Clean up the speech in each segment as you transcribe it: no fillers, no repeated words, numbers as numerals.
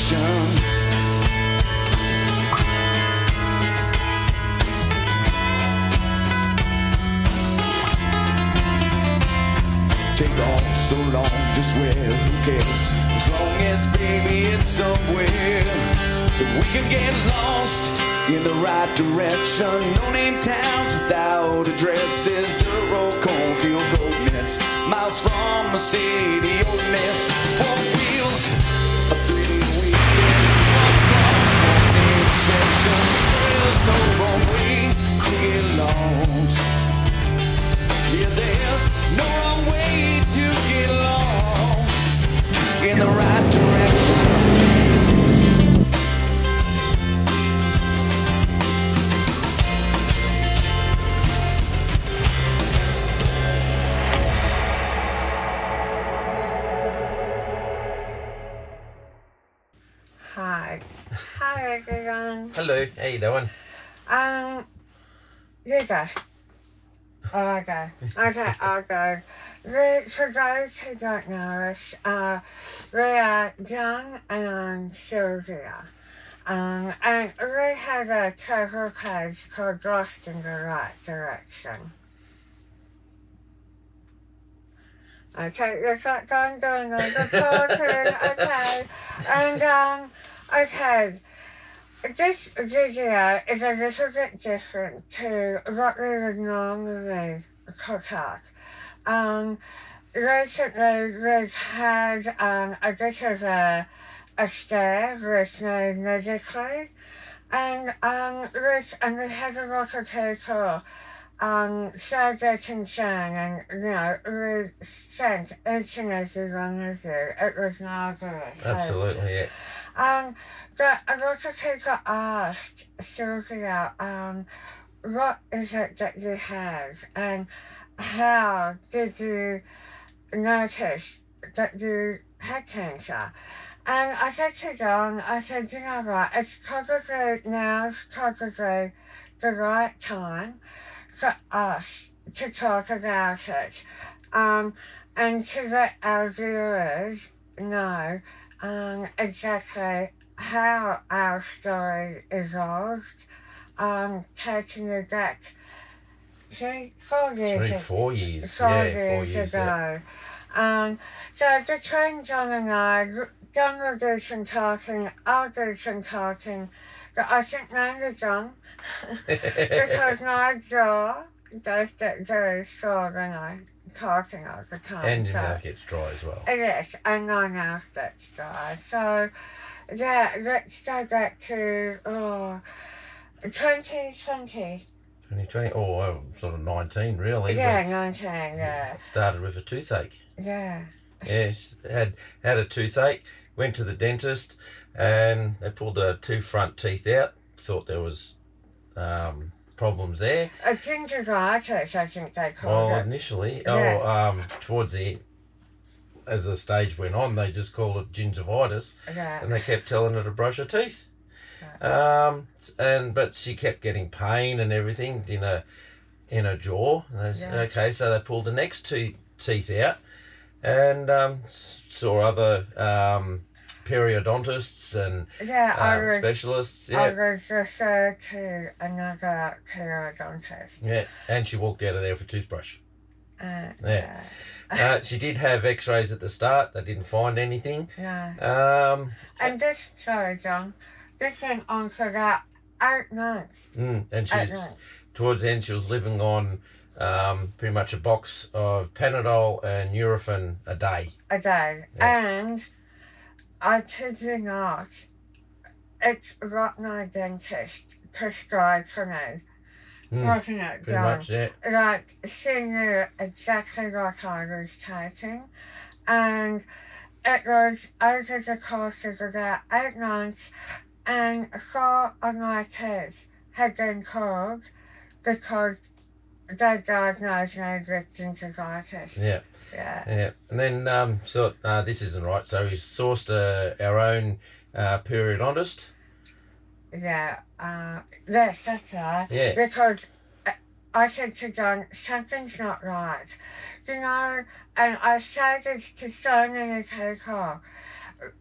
reconstruction. Take off so long, just where, who cares? As long as, baby, it's somewhere that we can get lost in the right direction. No name towns without addresses, dirt road, cornfield, goat nets, miles from a city ordinance. 4 wheels, a 3-day weekend, 2 cross, no exception. There's no wrong way to get lost. Yeah, there's no wrong way to get lost in the right direction. Hi. Hi everyone. Hello, how you doing? You go. Oh, I go. Okay, I'll go. For those who don't know us, we are John and Silvia. And we have a travel page called Lost in the Right Direction. Okay, you're not going doing all the talking, okay. And, okay. This video is a little bit different to what we would normally talk. Recently we've had a bit of a scare with me medically, and we had a lot of people share their concern, and we sent each and every one of you. It was marvellous. Absolutely, yeah. But a lot of people asked Silvia, what is it that you have, and how did you notice that you had cancer? And I said to John, I said, you know what, it's probably the right time for us to talk about it, and to let our viewers know exactly how our story evolved, taking it back 4 years. 4 years. 4 yeah, years 4 years ago. So between John and I, John will do some talking, I'll do some talking, but I think mainly John, because my jaw does get very sore when I'm talking all the time. And your mouth gets dry as well. Yes, and my mouth gets dry. So, yeah, let's go back to 2020. 2020, sort of 19 really. Yeah, 19, yeah. Started with a toothache. Yeah. Yes, had a toothache, went to the dentist, and they pulled the 2 front teeth out. Thought there was problems there. A gingivitis, I think they called it. Well, initially, Yeah. towards as the stage went on, they just called it gingivitis, Yeah. and they kept telling her to brush her teeth. But she kept getting pain and everything in her jaw. And they said, okay, so they pulled the next 2 teeth out, and saw other periodontists and specialists. Yeah. I was referred to another periodontist. Yeah, and she walked out of there with a toothbrush. Yeah. She did have x-rays at the start. They didn't find anything. Yeah. And this, sorry John, this went on for about 8 months. And towards the end she was living on pretty much a box of Panadol and Nurofen a day. Yeah. And I kid you not, it's what my dentist prescribed for me. Wasn't it, Pretty John? much, yeah. Like, she knew exactly what I was taking, and it was over the course of about 8 months, and 4 of my teeth had been pulled because they diagnosed me with gingivitis. Yeah. And then this isn't right, so we sourced our own periodontist. Yeah, yes, that's right. Yeah. Because I said to John, something's not right. And I say this to so many people.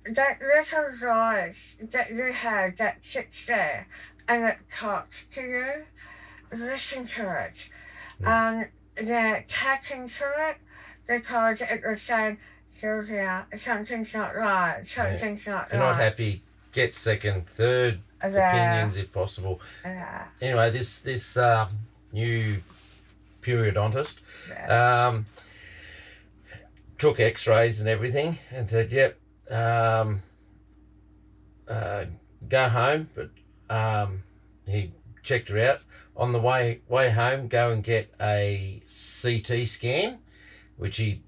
that little voice that you have that sits there and it talks to you, listen to it. Mm. Yeah, tapping to it because it was saying, Silvia, something's not right, something's not If you're right. not happy, get second, third opinions if possible. Yeah. Anyway, this new periodontist Yeah. took x-rays and everything and said, yep, go home. But he checked her out. On the way home, go and get a CT scan, which he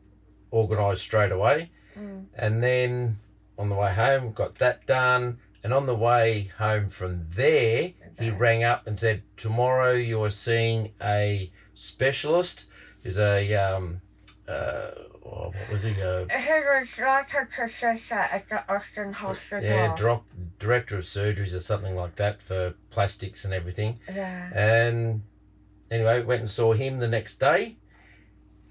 organised straight away. Mm. And then on the way home, got that done. And on the way home from there, he rang up and said, tomorrow you are seeing a specialist. Who's what was he? He was like a professor at the Austin Hospital. Yeah, director of surgeries or something like that for plastics and everything. Yeah. And anyway, went and saw him the next day.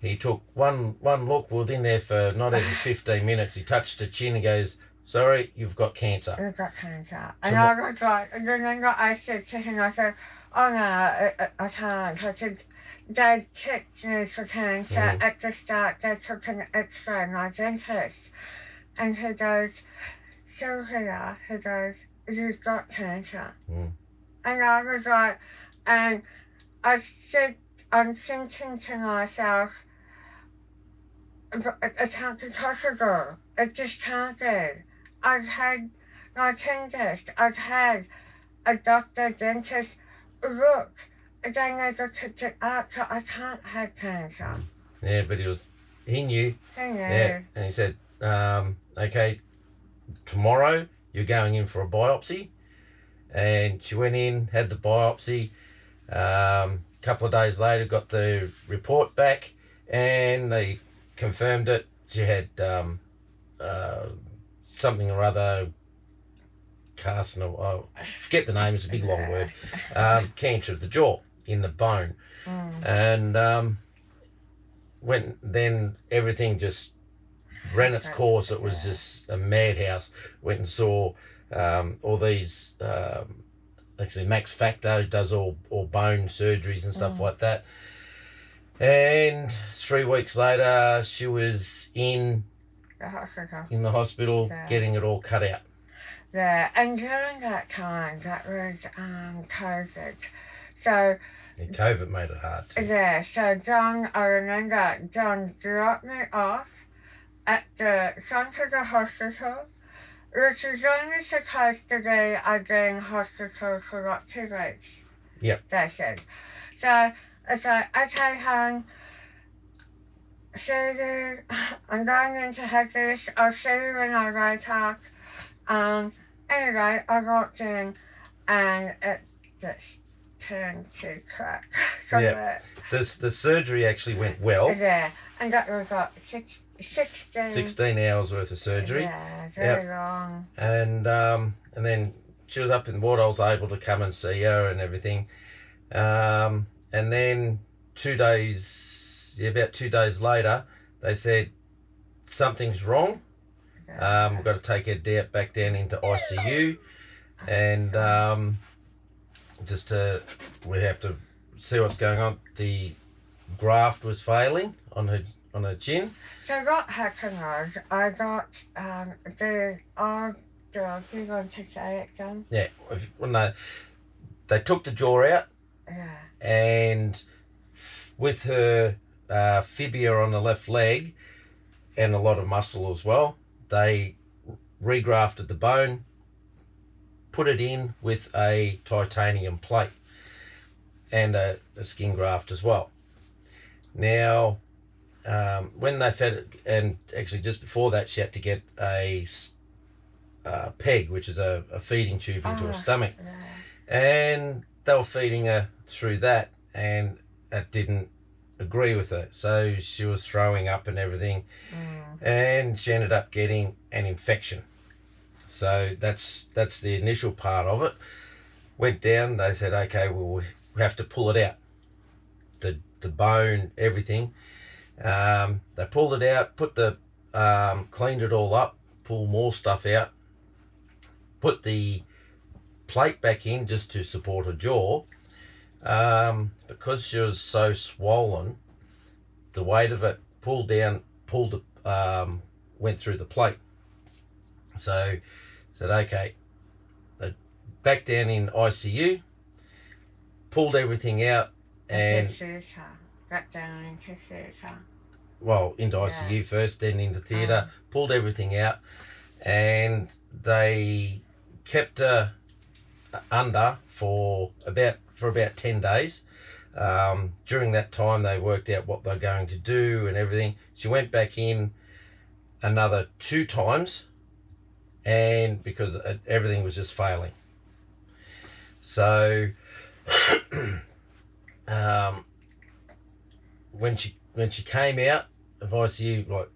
He took one look. We were in there for not even 15 minutes. He touched her chin and goes, sorry, you've got cancer. You've got cancer. And I was like, and then I said to him, I said, oh no, I can't. I said, they checked me for cancer at the start. They took an x-ray, my dentist. And he goes, Silvia, he goes, you've got cancer. Mm. And I was like, and I said, I'm thinking to myself, it can't be possible. It just can't be. I've had my dentist, I've had a doctor, dentist, look, they never took it out, so I can't have cancer. Yeah, but he knew. He knew. Yeah, and he said, okay, tomorrow you're going in for a biopsy. And she went in, had the biopsy. Couple of days later, got the report back, and they confirmed it. She had something or other, carcinoma. I forget the name. It's a big long word. Cancer of the jaw in the bone, and then everything just ran its course. It was just a madhouse. Went and saw all these. Actually, Max Factor does all bone surgeries and stuff like that. And 3 weeks later, she was in the hospital getting it all cut out. Yeah, and during that time, that was COVID. So And COVID made it hard too. yeah, so John, I remember John dropped me off at the front of the hospital, which is only supposed to be I've been in hospital for like 2 weeks. Yep. They said. So it's like, okay, hon, see you. I'm going in to have this. I'll see you when I wake up. Anyway, I walked in and it just turned to crap. So Yeah. The surgery actually went well. yeah, and that was like 16 hours worth of surgery. Yeah, very long. And then she was up in the ward. I was able to come and see her and everything. And then 2 days, about 2 days later, they said something's wrong. We've got to take her back down into ICU, and we have to see what's going on. The graft was failing on her chin. So what happened was, I got the old dog. You want to say it, John? Yeah, when they took the jaw out, Yeah. and with her fibia on the left leg and a lot of muscle as well, they regrafted the bone, put it in with a titanium plate and a skin graft as well. Now, when they fed it, and actually just before that, she had to get a peg, which is a feeding tube into her stomach. Yeah. And they were feeding her through that, and it didn't agree with her. So she was throwing up and everything, and she ended up getting an infection. So that's the initial part of it. Went down, they said, okay, well, we have to pull it out. The bone, everything. They pulled it out, cleaned it all up, pull more stuff out, put the plate back in just to support her jaw. Because she was so swollen, the weight of it went through the plate. So said, okay, back down in ICU, pulled everything out, and Got down into theatre. Well, into ICU first, then into theatre, pulled everything out, and they kept her under for about 10 days. During that time, they worked out what they're going to do and everything. She went back in another 2 times, and because everything was just failing. So when she came out of ICU, like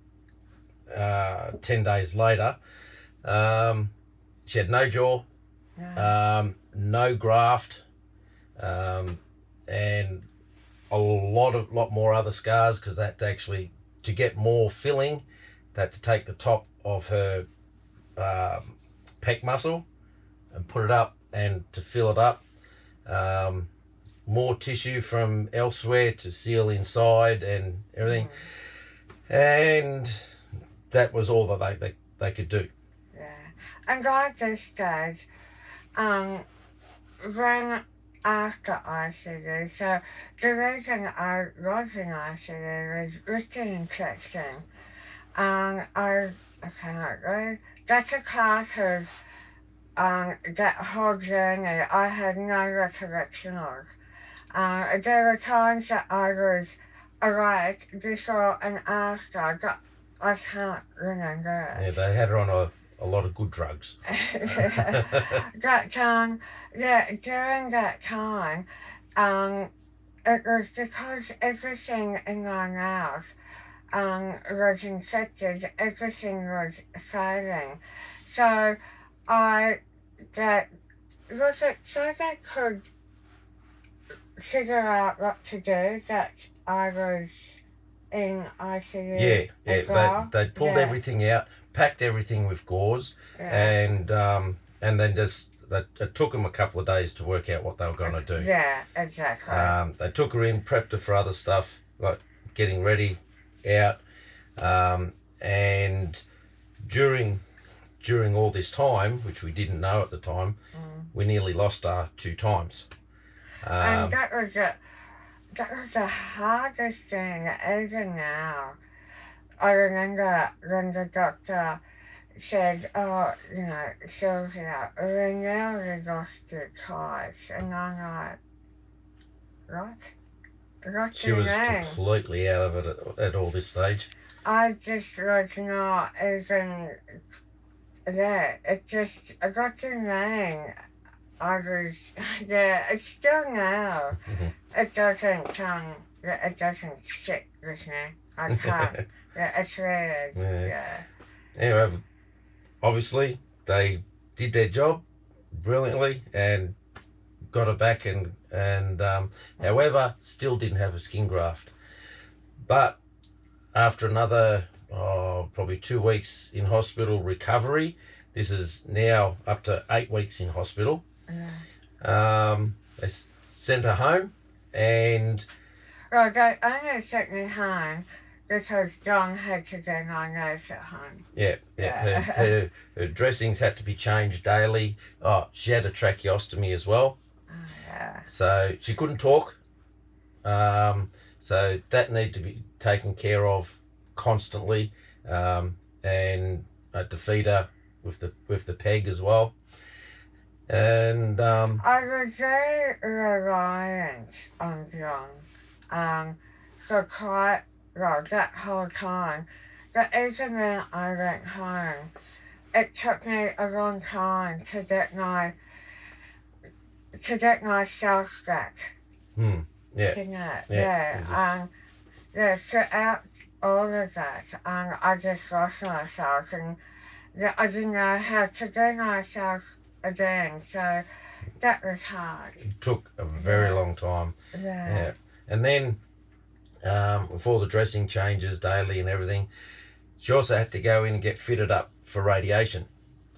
10 days later, she had no jaw, no graft, and a lot more other scars, because that actually, to get more filling, they had to take the top of her pec muscle and put it up, and to fill it up, more tissue from elsewhere to seal inside and everything. And that was all that they could do. Yeah. And I just said, when after ICU, so the reason I was in ICU was with the infection. And I cannot go. That's a class of that whole journey I had no recollection of. There were times that I was awake before and after that I can't remember. Yeah, they had her on a lot of good drugs. That during that time, it was because everything in my mouth was infected, everything was failing. So was it so they could figure out what to do, that I was in ICU? They pulled everything out, packed everything with gauze, and then just it took them a couple of days to work out what they were going to do. Yeah, exactly. They took her in, prepped her for other stuff, like getting ready, out, and during all this time, which we didn't know at the time, we nearly lost her 2 times. And that was the hardest thing, even now. I remember when the doctor said, Silvia, we nearly lost you twice. And I'm like, what? She was completely out of it at all this stage. I just was not even there. I got the name. I was, it's still now. It doesn't sit with me. I can't. It's weird. Yeah. Anyway, obviously, they did their job brilliantly and got her back, and however, still didn't have a skin graft. But after another, probably 2 weeks in hospital recovery, this is now up to 8 weeks in hospital. They sent her home, and well, they only sent me home because John had to do my nose at home. Her dressings had to be changed daily. She had a tracheostomy as well. So she couldn't talk. So that needed to be taken care of constantly, and I had to feed her with the peg as well. And I was very reliant on John. So quite that whole time. But even when I went home, it took me a long time to get myself back. Throughout all of that, I just lost myself, and I didn't know how to do myself again, so that was hard. It took a very long time. And then with all the dressing changes daily and everything, She also had to go in and get fitted up for radiation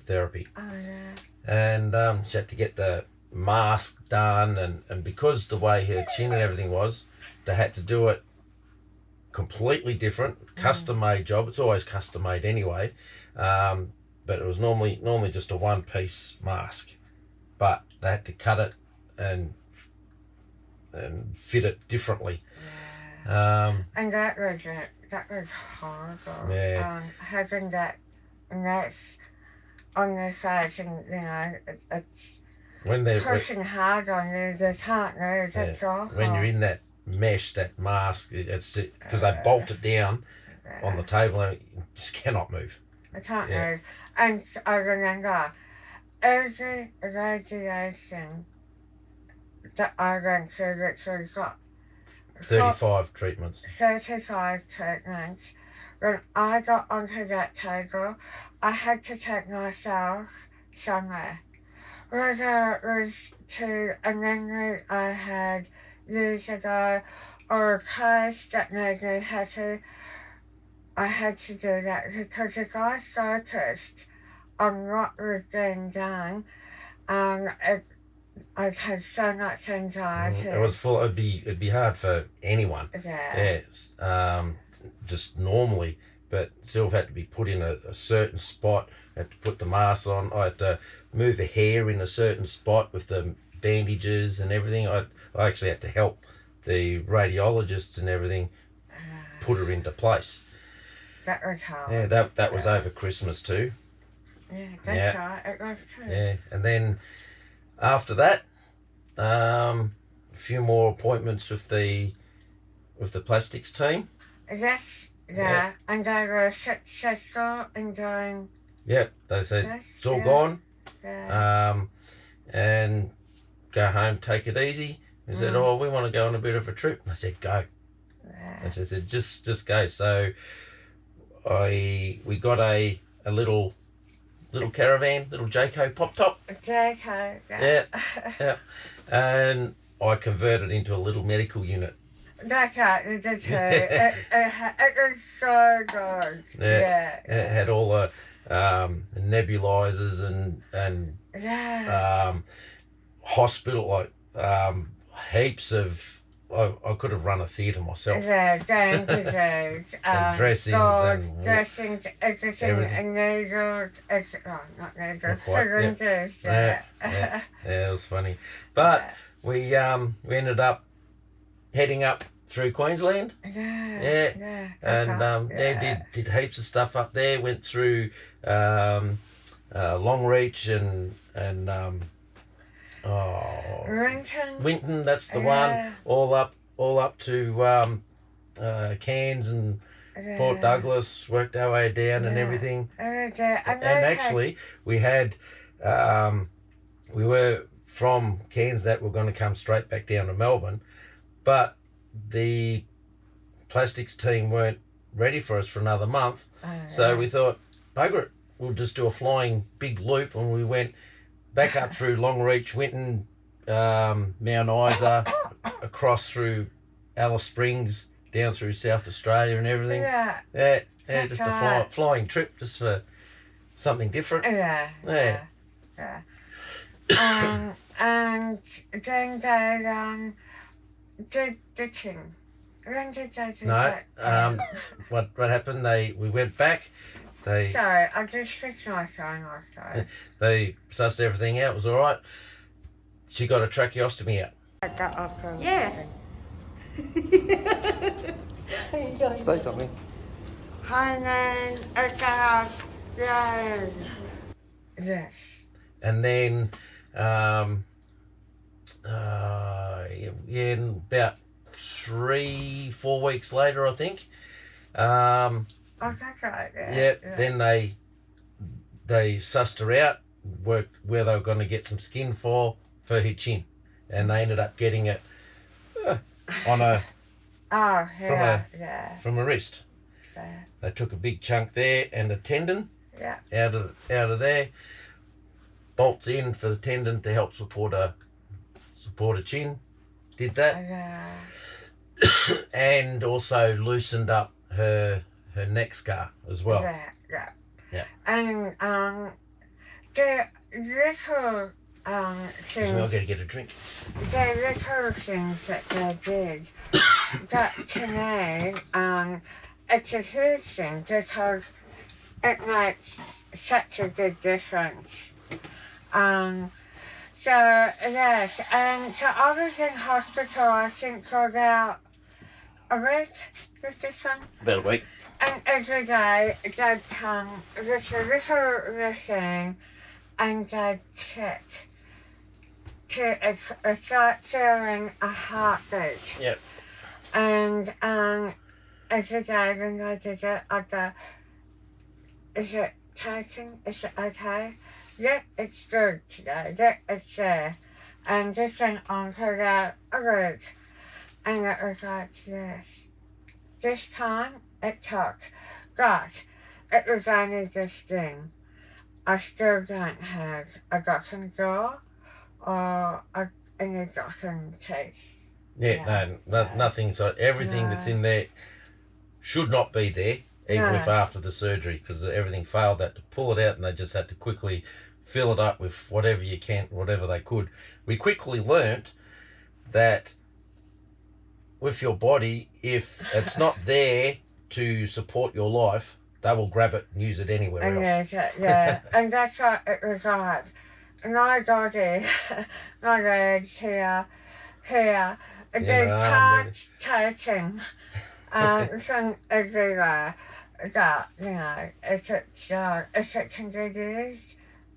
therapy. Oh, yeah. And she had to get the mask done, and because the way her chin and everything was, they had to do it completely different, custom made job. It's always custom made anyway, but it was normally just a one piece mask, but they had to cut it and fit it differently. And that was horrible. Yeah. Having that mesh on the sides, and it's When they're pushing hard on you, they can't move. It's awful. when you're in that mesh, that mask, it's because they bolt it down on the table and you just cannot move. I can't move. And I remember every radiation that I went through, which was got 35 treatments. 35 treatments. When I got onto that table, I had to take myself somewhere. Whether it was to a memory I had years ago or a place that made me happy, I had to do that, because if I focused on what was being done, I had so much anxiety. It was full. It'd be hard for anyone. Yeah. Just normally, but Sylv had to be put in a certain spot. Had to put the mask on. I had to move the hair in a certain spot with the bandages and everything. I actually had to help the radiologists and everything put her into place. That was hard. Yeah, that was over Christmas too. Yeah, that's right. It was too. Yeah, and then after that, a few more appointments with the plastics team. Yes, yeah, and they were successful in doing. Yep, they said this, it's all gone. Yeah. And go home, take it easy. He said, "Oh, we want to go on a bit of a trip." And I said, "Go." Yeah. And she said, "Just go." So we got a little caravan, little Jayco pop top. Jayco. Yeah. And I converted into a little medical unit. That's right, you did too. It was so good. Yeah. It had all the nebulizers and hospital, heaps of. I could have run a theatre myself. Yeah, bandages, and dressings dressings, everything, and needles, not needles, syringes. Yeah, it was funny. But we ended up heading up through Queensland. Yeah. Did heaps of stuff up there. Went through Longreach and Winton, that's the one. All up to Cairns and Port Douglas. Worked our way down and everything. And actually, we had we were from Cairns that were going to come straight back down to Melbourne, but the plastics team weren't ready for us for another month. So we thought, bugger it, we'll just do a flying big loop, and we went back up through Longreach, Winton, Mount Isa, across through Alice Springs, down through South Australia and everything. Yeah, just a flying trip, just for something different. Yeah. And then they did ditching. When did they do that? What happened? We went back. Sorry, I just fixed my phone also. They sussed everything out. It was all right. She got a tracheostomy out. Yes. Say something. Yes. And then, about 3-4 weeks later, I think. That's right. Then they sussed her out, worked where they were going to get some skin for her chin, and they ended up getting it on a from a wrist. Yeah. They took a big chunk there and a tendon out of there, bolts in for the tendon to help support a chin. Did that, and also loosened up her her neck scar as well. Yeah. Yeah. And the little Excuse me, I've got to get a drink. the little things that they did, that to me, it's a huge thing because it makes such a big difference. So yes, and so I was in hospital I think for about a week with this one. About a week. And every day they'd come with a little machine and they'd check to start feeling a heartbeat. Yep. And every day when they did it, I'd go, is it taking? Is it okay? Yep, it's good today. Yep, it's there. And this went on for about a week. And it was like, yes. This time it took. But it was only this thing. I still don't have a rotten jaw or any rotten teeth. Yeah, no, nothing. So everything that's in there should not be there, even if after the surgery, because everything failed. They had to pull it out, and they just had to quickly fill it up with whatever you can, whatever they could. We quickly learnt that with your body, if it's not there to support your life, they will grab it and use it anywhere else. Yeah. And that's what it was like. My body, my legs here, they can't taking from everywhere. That, if it can be used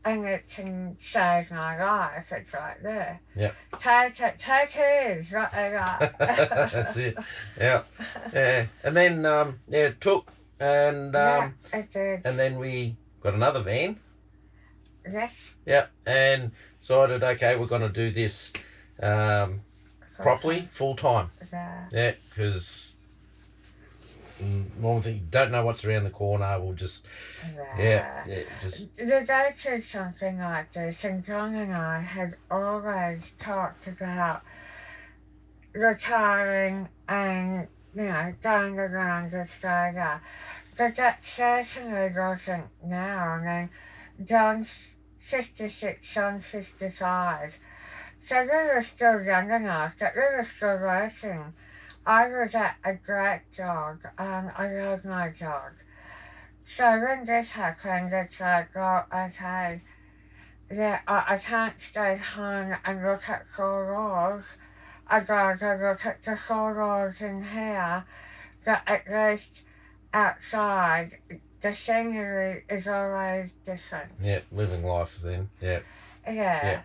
and it can save my life, it's right there. Yep. Take his, whatever. That's it. Yeah. And then it took and it did. and then we got another van. Yes. Yeah, and decided, okay, we're going to do this properly, full time. Yeah, because one thing, you don't know what's around the corner. We'll just just. You go through something like this, and John and I had always talked about retiring and going around Australia, but that certainly wasn't now. I mean, John's 56, John's 55. So we were still young enough that we were still working. I was at a great job, I love my job. So when this happened, it's like, well, okay, I can't stay home and look at 4 walls. I gotta look at the 4 walls in here, that at least outside, the scenery is always different. Yeah, living life then. Yeah. Yeah,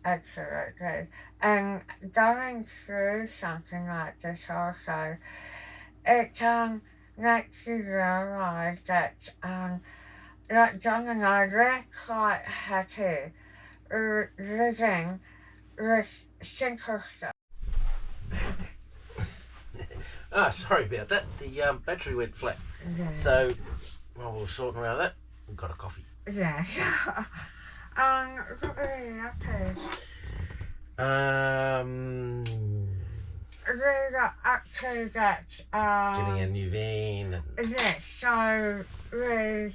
absolutely. And going through something like this also, it makes you realise that, like John and I, we're quite happy living with simple stuff. Sorry about that. The battery went flat. Yeah. So while we were sorting around that, we got a coffee. Yeah. What are you up to? We got up to that. Getting a new van. Yes, so we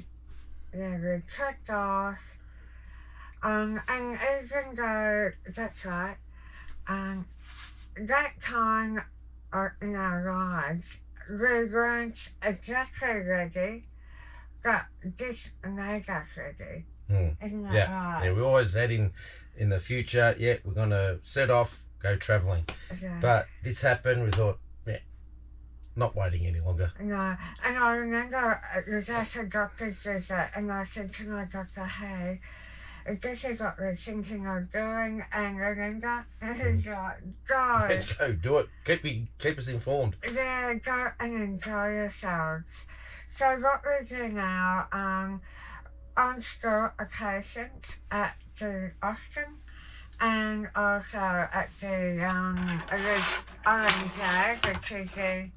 checked off. And even though that's right, that time in our lives, we weren't exactly ready, but this made us ready. Isn't that right? Yeah, we always had in the future, we're going to set off, go travelling. Yeah. But this happened, we thought, not waiting any longer. No, and I remember it was at a doctor's visit, and I said to my doctor, hey, this is what we're thinking of doing, and remember, he's like, go. Let's go, do it. Keep us informed. Yeah, go and enjoy yourselves. So what we do now, on school occasions at the Austin, and also at the Orange Egg, which is the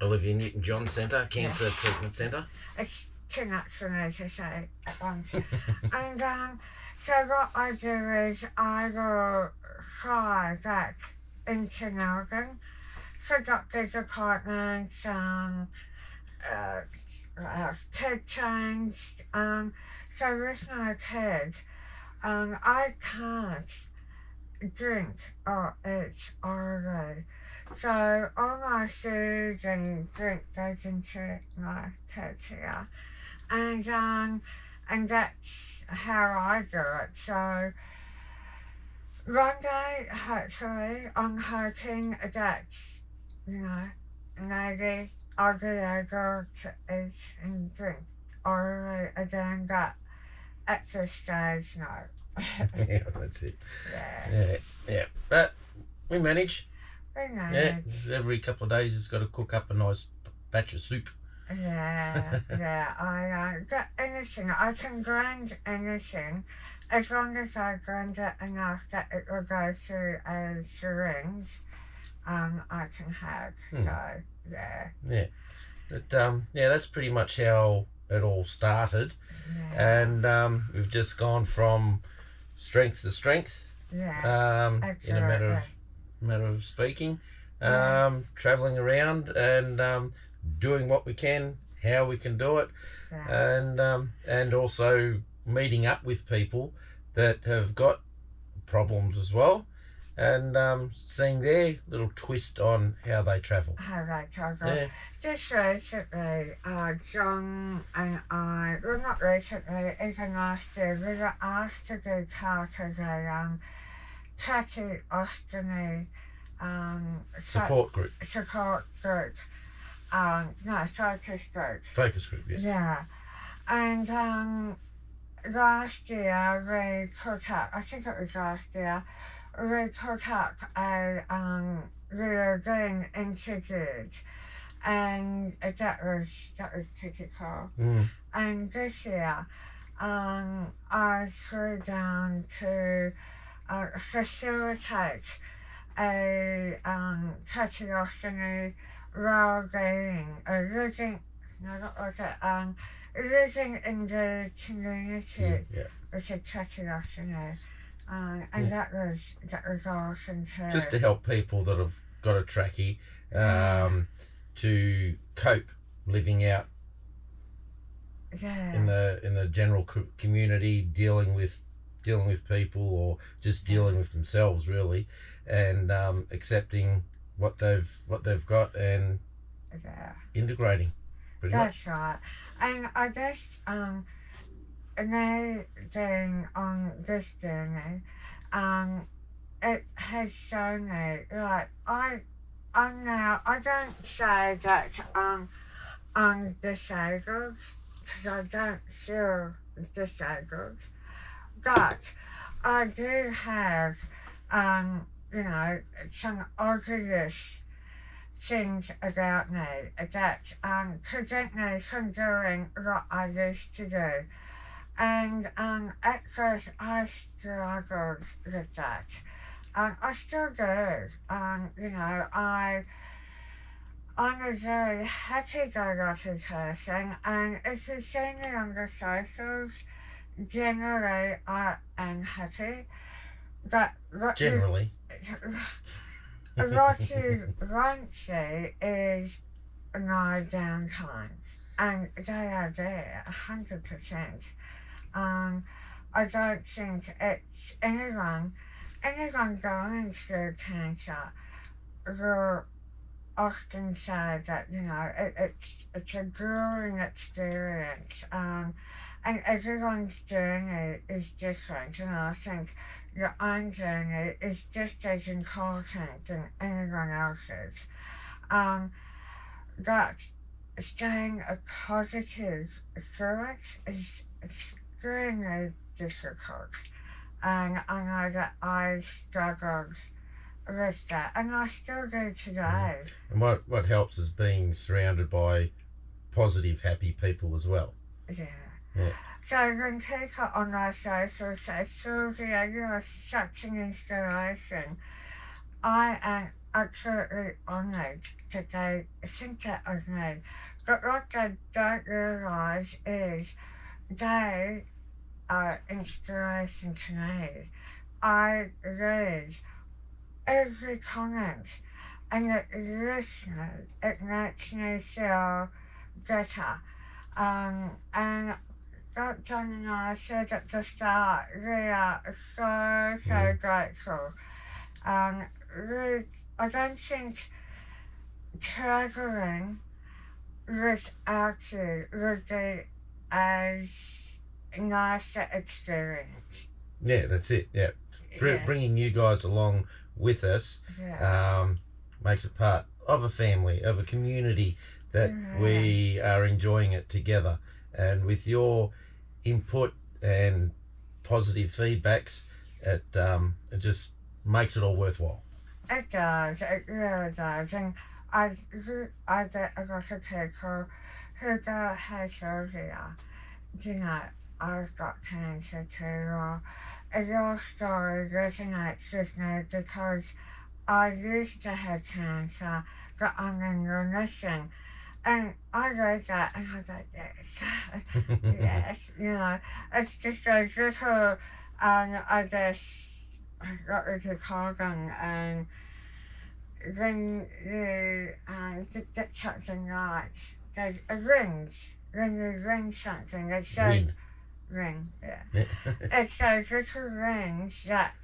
Olivia Newton-John Centre, Cancer Treatment Centre. It's too much for me to say at once. And so what I do is I will fly back into Melbourne for doctor's appointments, kid changed. So with my kid, I can't drink or eat all day. So all my food and drink goes into my kid here. And that's how I do it. So one day, hopefully, I'm hoping that, you know, maybe I'll be able to eat and drink orally again, but at this stage, no. Yeah, that's it. Yeah. Yeah. But we manage. We know Yeah, it. every couple of days it's got to cook up a nice batch of soup. Yeah, but anything, I can grind anything as long as I grind it enough that it will go through a syringe, I can have. So, yeah. Yeah. But yeah, that's pretty much how it all started. Yeah. And we've just gone from strength to strength. Yeah. In a matter of speaking. Yeah. Traveling around and doing what we can, how we can do it, Yeah. and also meeting up with people that have got problems as well, and seeing their little twist on how they travel. How they travel. Yeah. Just recently, John and I, well, not recently, even last year, we were asked to be part of a tracheostomy Support group. Support group. No, focus group. Focus group, yes. Yeah. And last year we put up, I think it was last year, we put up we were being interviewed, and that was pretty cool. And this year, I flew down to facilitate a tracheostomy well-being, living in the community with a tracheostomy, and that was awesome too. Just to help people that have got a trachea to cope living out in the general community, dealing with people, or just dealing with themselves really, and accepting what they've got and integrating pretty much. That's right. And I guess me being on this journey, it has shown me, like, I'm now, I don't say that I'm disabled, because I don't feel disabled, but I do have, some obvious things about me that prevent me from doing what I used to do. And at first I struggled with that. I still do. I'm a very happy-go-lucky person, and if you see me on the socials, generally I am happy. But what you won't see is my down times, and they are there 100%. I don't think it's anyone going through cancer will often say that, it's a grueling experience, and everyone's journey is different, and I think your own journey is just as important than anyone else's. That staying positive through it is extremely difficult, and I know that I struggled with that, and I still do today. And what helps is being surrounded by positive, happy people as well. Yeah. Yeah. So when people on my socials say, Silvia, you are such an inspiration, I am absolutely honoured that they think that of me. But what they don't realise is they are inspiration to me. I read every comment, and it makes me feel better. And Dr. John and I said at the start, we are so grateful. I don't think travelling without you would be as nice an experience. Yeah, that's it. Yeah, bringing you guys along with us makes it part of a family, of a community that we are enjoying it together. And with your input and positive feedbacks, it just makes it all worthwhile. It does, it really does. And I get a lot of people who go, hey Silvia, you know, I've got cancer too, or your story resonates with me because I used to have cancer, but I'm in remission. And I read that and I go, yes, yes, you know, it's just those little, I guess, what would you call them, when you get something right, there's a ring, when you ring something, it says, ring, it's those little rings that,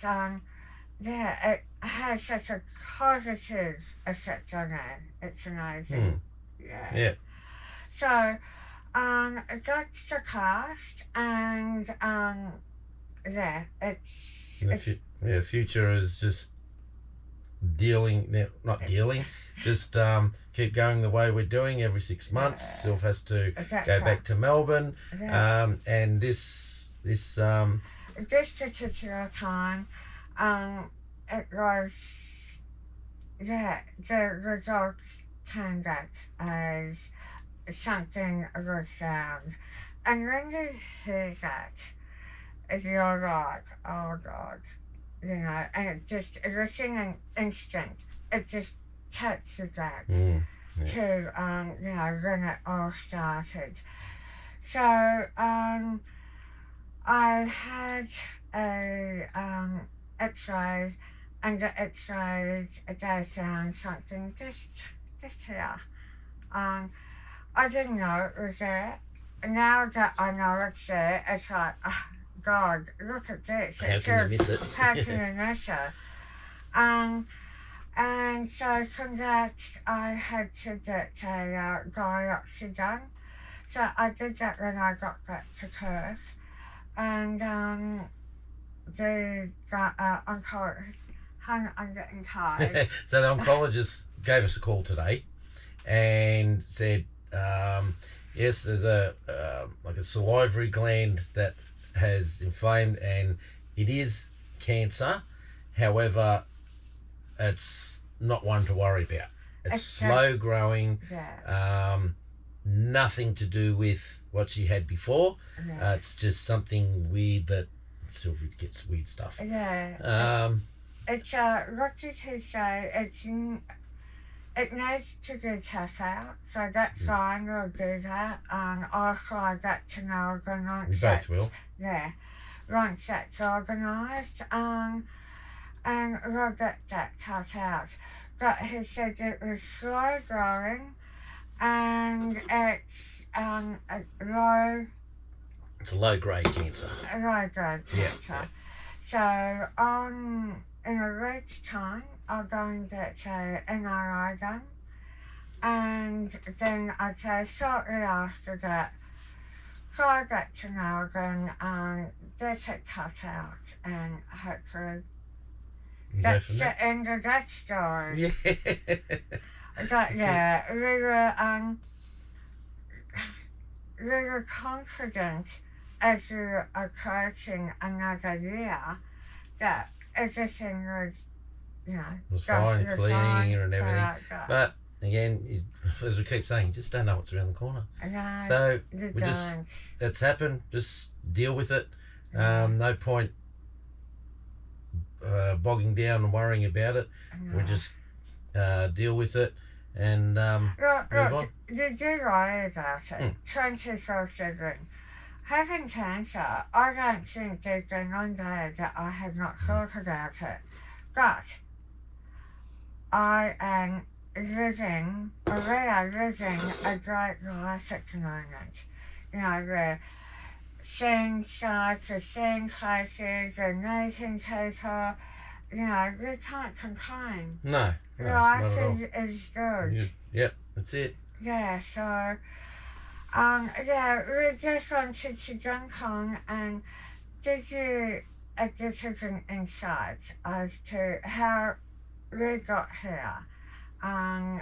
it has such a positive effect on it, it's amazing. Yeah. So, that's the cast, and it's future is just just keep going the way we're doing every 6 months. Sylv has to go back to Melbourne, and this particular time, it was the results came back as something was found. And when you hear that, you're like, oh God, you know, and it just, within an instant, it just takes you back to, you know, when it all started. So, I had a x-ray, and the x-rays, they found something just here. I didn't know it was there. Now that I know it's there, it's like, oh, God, look at this. How can you miss it? How can you miss it? And so from that, I had to get a biopsy done. So I did that when I got back to Perth. And the oncologist, I'm getting tired. So the oncologist gave us a call today and said, yes, there's a like a salivary gland that has inflamed, and it is cancer. However, it's not one to worry about. It's slow growing. Nothing to do with what she had before. It's just something weird that Sylvia gets weird stuff. It's what did he say? It needs to be checked out, so that's fine, we'll do that. Also, I get to know the once we both will. Once that's organised, and we'll get that cut out. But he said it was slow growing, and it's it's a low grade cancer. Low grade cancer. So in a week's time, I'll go and get an MRI done, and then I'd say shortly after that, so I get to Melbourne and get it cut out, and hopefully that's the end of that story. We were confident as we were approaching another year that everything was, you know, was fine, cleaning and everything. But again, as we keep saying, you just don't know what's around the corner. So it's happened. Just deal with it. No point bogging down and worrying about it. We just deal with it and move on. You do worry about it. 24/7. Having cancer, I don't think there's been one day that I have not thought about it. But I am living a great life at the moment. You know, we're seeing sights, we're seeing places, we're meeting people. You know, we can't complain. No, not at all. Life is good. Yep, that's it. Yeah, so, we just wanted to jump on and give you a different insight as to how we got here. And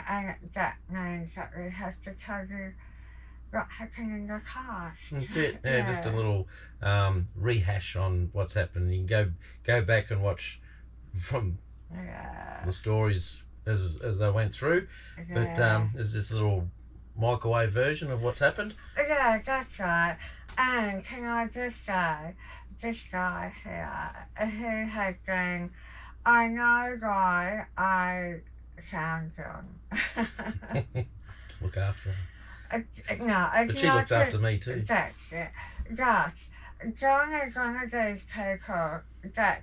that means that we have to tell you what happened in the past. That's it. Yeah, just a little rehash on what's happened. You can go back and watch from the stories as they went through. But there's this little microwave version of what's happened. Yeah, that's right. And can I just say, this guy here, he has been, I know why I found John. Look after him. No, it's But she not looks after me too. That's it. That John is one of those people that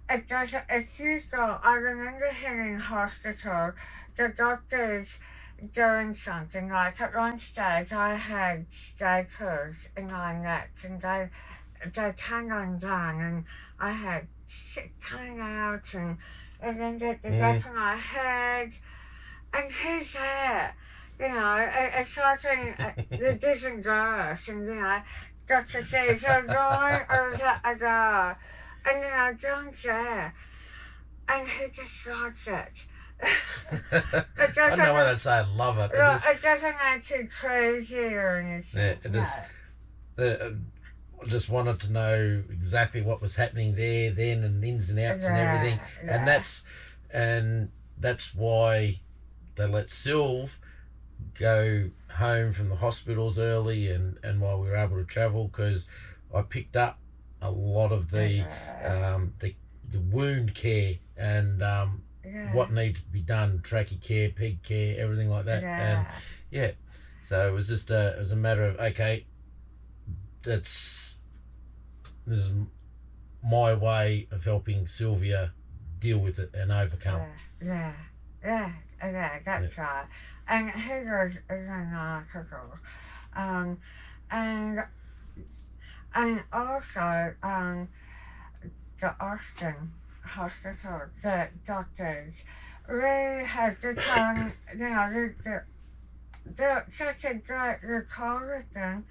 it doesn't. If you go, I remember him in hospital. The doctors doing something like at one stage I had staples in my neck and they hang undone and I had shit coming out and then the back of my head and he's there. You know, it's like the different girls and, you know, got to see, is it a guy or is that a girl? And, you know, John's there and he just likes it. I don't know whether I'd say I love it. It doesn't make you crazy or anything. Yeah, I just wanted to know exactly what was happening there, then, and ins and outs and everything. Yeah. And that's why they let Sylv go home from the hospitals early and while we were able to travel, because I picked up a lot of the wound care and what needed to be done, trachea care, peg care, everything like that. And so it was just it was a matter of, okay, this is my way of helping Silvia deal with it and overcome. That's right. And he was remarkable. And also, the Austin hospital, the doctors, really had become, you know, they're such a great rapport with them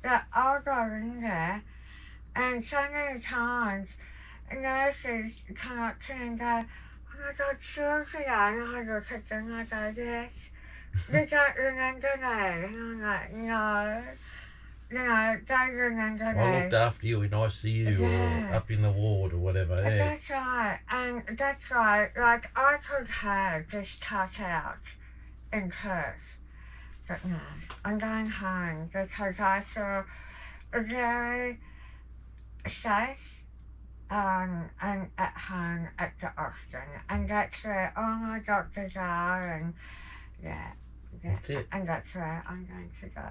that I'll go in there and so many times nurses come up to me and go, oh my God, Silvia, and I look at them and I go, yes, they don't remember me. And I'm like, no. You know, they remember me. I looked after you in ICU or up in the ward or whatever. Yeah. That's right. And that's right. Like, I could have just cut out in Perth. But no, I'm going home because I feel very safe and at home at the Austin. And that's where all my doctors are and that's it. And that's where I'm going to go.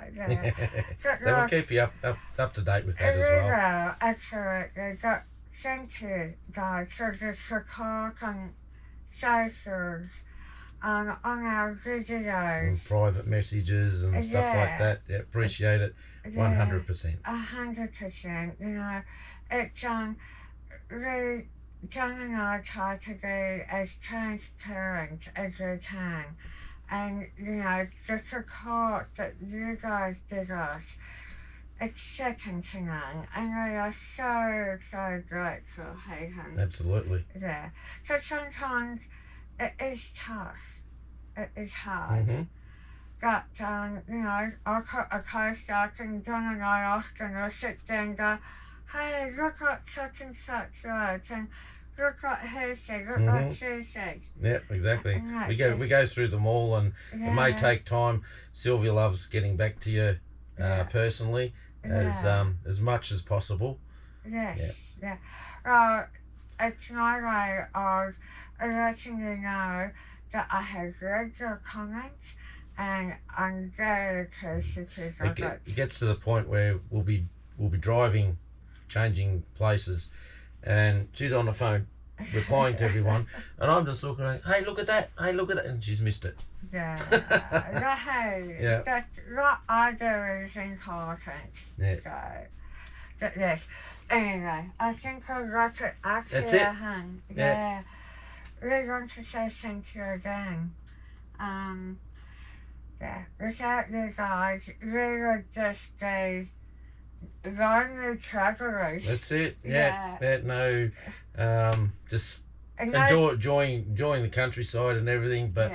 So we'll keep you up to date with that as well. We will, absolutely. But thank you guys for the support on socials, on our videos. And private messages and stuff like that. Yeah, appreciate it 100%. 100%. You know, it's John and I try to be as transparent as we can. And, you know, the support that you guys give us, it's second to none. And we are so grateful, Hayden. Absolutely. Yeah. So sometimes it is tough. It is hard. Mm-hmm. But, you know, I'll put a post up and John and I often will sit there and go, hey, look what such and such wrote, and look what he said, look what she said. Yeah, exactly. We go through them all, and it may take time. Silvia loves getting back to you personally as much as possible. Yes. Well, it's my way of letting you know that I have read your comments and I'm very appreciative of it. It gets to the point where we'll be driving, changing places, and she's on the phone. replying to everyone, and I'm just looking like, hey, look at that, hey, look at that, and she's missed it. Yeah. Yeah. That's what I do is important. Yeah. So, yes. Anyway, I think I've got it actually. That's it. Yeah. We're going to say thank you again. Yeah. Without you guys, we would just be lonely travelers. That's it. Yeah. No. Just And enjoying the countryside and everything, but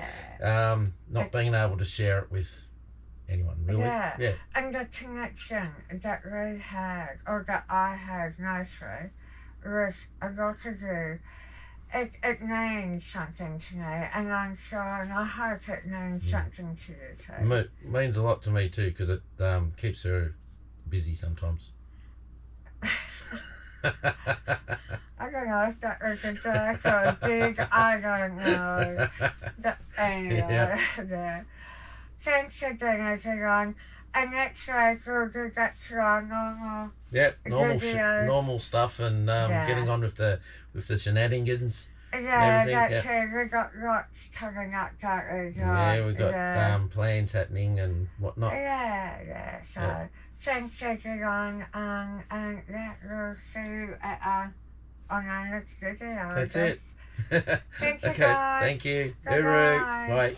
not being able to share it with anyone really. Yeah. And the connection that we had, or that I had mostly, was a lot of you. It means something to me, and I'm sure, and I hope it means something to you too. Means a lot to me too, because it keeps her busy sometimes. I don't know if that was a joke or a dig, I don't know. Anyway, yeah. Thanks again, everyone. And next week we'll do that to our normal normal stuff, and getting on with the shenanigans. Yeah, that's it. We got lots coming up, don't we, John? Yeah, we got plans happening and whatnot. Yeah. So thanks everyone, and we'll see you on our next video. That's it. Thank you, Okay, guys. thank you. Bye-bye. Bye.